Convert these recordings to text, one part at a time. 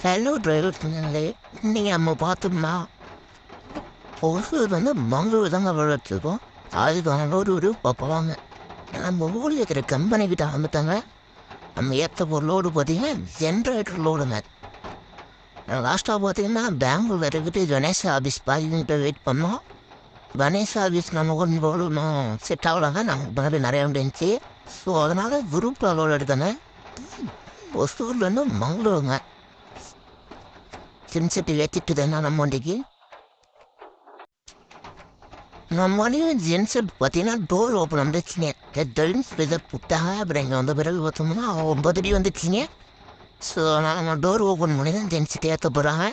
Hello driver சொன்னாங்களே நீங்கள் நம்ம பார்த்தோம்னா ஒருத்தர் மங்களூர் தாங்க வளர்த்துருக்கோம். அதுக்கு ஒரு பார்ப்பாங்க. நம்ம ஊரில் இருக்கிற கம்பெனிக்கிட்ட வந்துட்டாங்க. நம்ம ஏற்ற ஒரு லோடு பார்த்தீங்கன்னா ஜென்ரேட்டர் லோடுங்க. லாஸ்ட்டாக பார்த்தீங்கன்னா பெங்களூர் இருக்கிட்டு கணேஷ் ஆஃபீஸ் பாதிக்கிட்ட வெயிட் பண்ணோம். கணேஷ் ஆஃபீஸ் நம்ம கொஞ்சம் லோடு செட் ஆகலாங்க. நமக்கு பின்னாடி நிறையா இருந்துச்சு. ஸோ அதனால் குரூப்பில் லோடு எடுத்தாங்க. ஒசூர்லேருந்து மங்களூருங்க. சின்சிட்டி ஏற்றிட்டு தானே நம்ம வண்டிக்கு. நம்ம வண்டியும் ஜென்செட் பார்த்தீங்கன்னா டோர் ஓப்பன் வந்துச்சுங்க. டெல்ஸ் இதை புட்டாக அப்புறம் இங்கே வந்த பிறகு பார்த்தோம்னா 9 அடி வந்துச்சுங்க. ஸோ நம்ம டோர் ஓப்பன் பண்ணி தான் ஜென்சிட்டி ஏற்ற போகிறாங்க.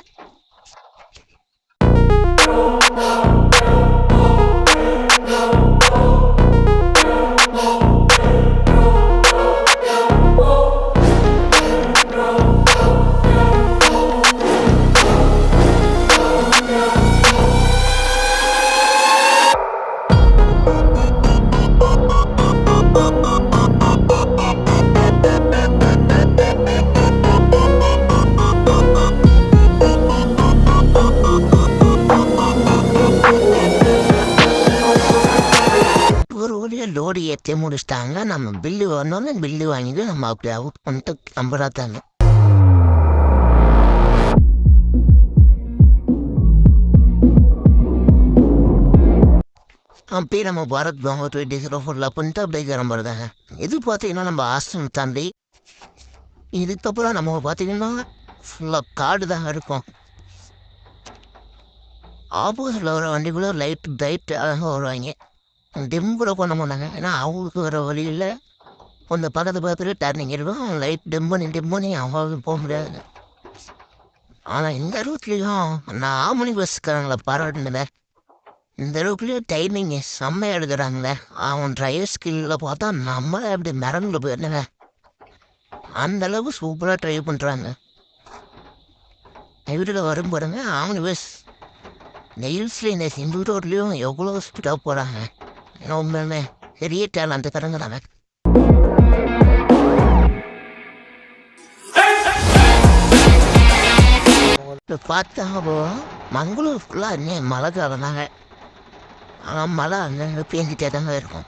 லோடு ஏற்றி முடிச்சிட்டாங்க. நம்ம பில்லு வந்தோன்னே பில்லு வாங்கிட்டு நம்ம அப்படி அவுட் பண்ணிட்டு நம்புறாத்தாங்க. அப்படியே நம்ம பாரத் பெங்களூர் டீசல் ஃபுல்லாக பண்ணிட்டு அப்படியே கிளம்புறதாங்க. இது பார்த்தீங்கன்னா நம்ம ஹாஸ்டல் தாண்டி இதுக்கப்புறம் நம்ம பார்த்தீங்கன்னா ஃபுல்லாக காடு தாங்க இருக்கும். ஆப்போசிட்டில் வர வண்டிக்குள்ளே லைட் அழகாக வருவாங்க. டிம் கூட பண்ண மாட்டாங்க. ஏன்னா அவங்களுக்கு வர வழியில் கொஞ்சம் பக்கத்து டர்னிங் இருக்கும். லைட் டிம் பண்ணி அவங்களுக்கு போக முடியாது. ஆனால் இந்த ரூட்லேயும் நான் ஆமணி பஸ்காரங்களை பாராட்டுனேன். இந்த ரூட்லேயும் டைமிங்கு செம்மையாக எடுக்கிறாங்களே. அவன் டிரைவர் ஸ்கில்லில் பார்த்தா நம்மளை அப்படி மிரண்டு போயிருந்தேங்க. அந்தளவு சூப்பராக ட்ரைவ் பண்ணுறாங்க. வீட்டில் வரும் பாருங்க ஆமணி பஸ் நெயில்ஸில் இந்த சிந்து ரோட்லேயும் எவ்வளோ ஸ்பீடாக போகிறாங்க. உண்மையுமே பெரிய டேலண்ட் தரங்கிறாங்க. பார்த்தா மங்களூர் ஃபுல்லாக இன்னும் மழை காலந்தாங்க. ஆனால் மழை அங்கே பேஞ்சிட்டே தாங்க இருக்கும்.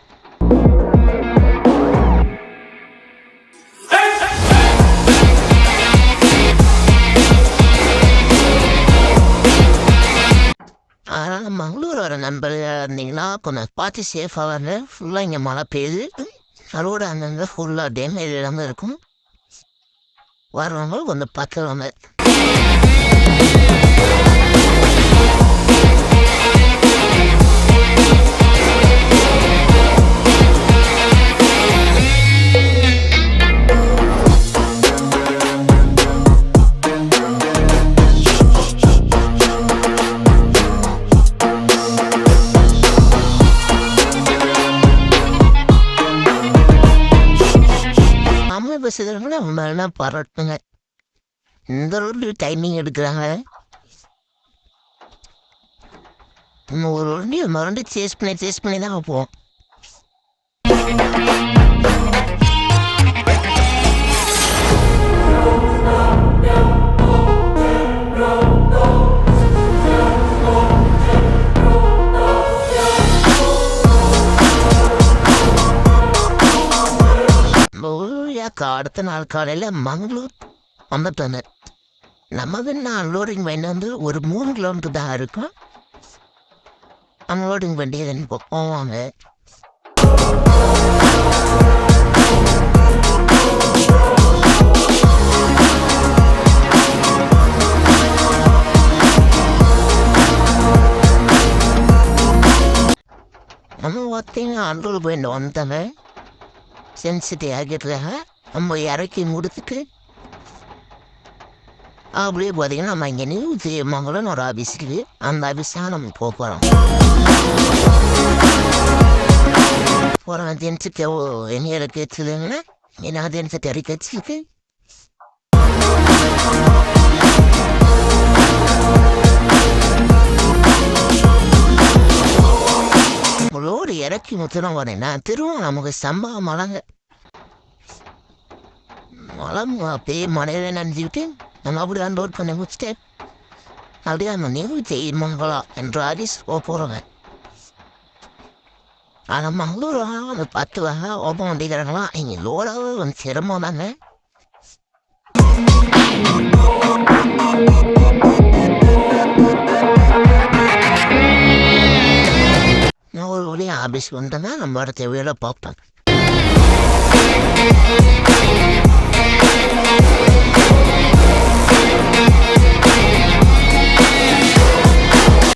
அதனால் மங்களூர் வர நண்பர்கள் இருந்தீங்கன்னா கொஞ்சம் பார்த்து சேஃபாக வந்து ஃபுல்லாக இங்கே மழை பெய்யுது. அதோடு அங்கங்கே ஃபுல்லாக டேமேஜ் இல்லாமல் இருக்கும். வரவங்க கொஞ்சம் பார்த்துருவாங்க. பஸ் இதெல்லாம் நம்ம பாராட்டுங்க. இந்த ரோட்ல டைமிங் எடுக்கிறாங்க. நம்ம ஒரு வண்டியை மறுபடி சேஸ் பண்ணி தான் வைப்போம். அடுத்த நாள் காலையில் மங்களூர் வந்துட்டாங்க. நம்ம அன்லோடிங் வண்டி வந்து ஒரு 3 கிலோமீட்டர் தான் இருக்கும். அன்லோடிங் வண்டி போவாங்க. நம்ம பார்த்தீங்கன்னா அன்லோடு போயிட்டு வந்துட்டாங்க. சென்சிட்டி ஆகிட்டுருக்காங்க. நம்ம இறக்கி முடிச்சுட்டு அப்படியே பார்த்தீங்கன்னா நம்ம இங்கே நியூஸ் மங்களன்னு ஒரு ஆஃபீஸ் இருக்குது. அந்த ஆஃபீஸ் தான் நம்ம போகிறோம். ஜென்சிட்டி என்ன இறக்கி வச்சுருங்கன்னா என்ன ஜென்சிட்டி இறக்கி வச்சுருக்கு. லோடு இறக்கி முத்துனா வரேன்னா திரும்ப நமக்கு சம்பவம் மழைங்க. மழை அப்படியே மழையில நனைஞ்சிக்கிட்டு நம்ம அப்படியே அன்லோட் பண்ணி முடிச்சுட்டு அப்படியே அந்த நிகழ்ச்சி மங்களா என்ற அரிசி போகிறவன் ஆனால் மங்களூர் அந்த 10 வகை ஓப்பன் பண்ணிக்கிறாங்களாம் இங்கே லோடாவே வந்து சிரமம் தானே. நான் ஒரு வழியாக ஆஃபீஸ்க்கு வந்தேன்னா நம்ம இடத்த வேலை பார்ப்பேன்.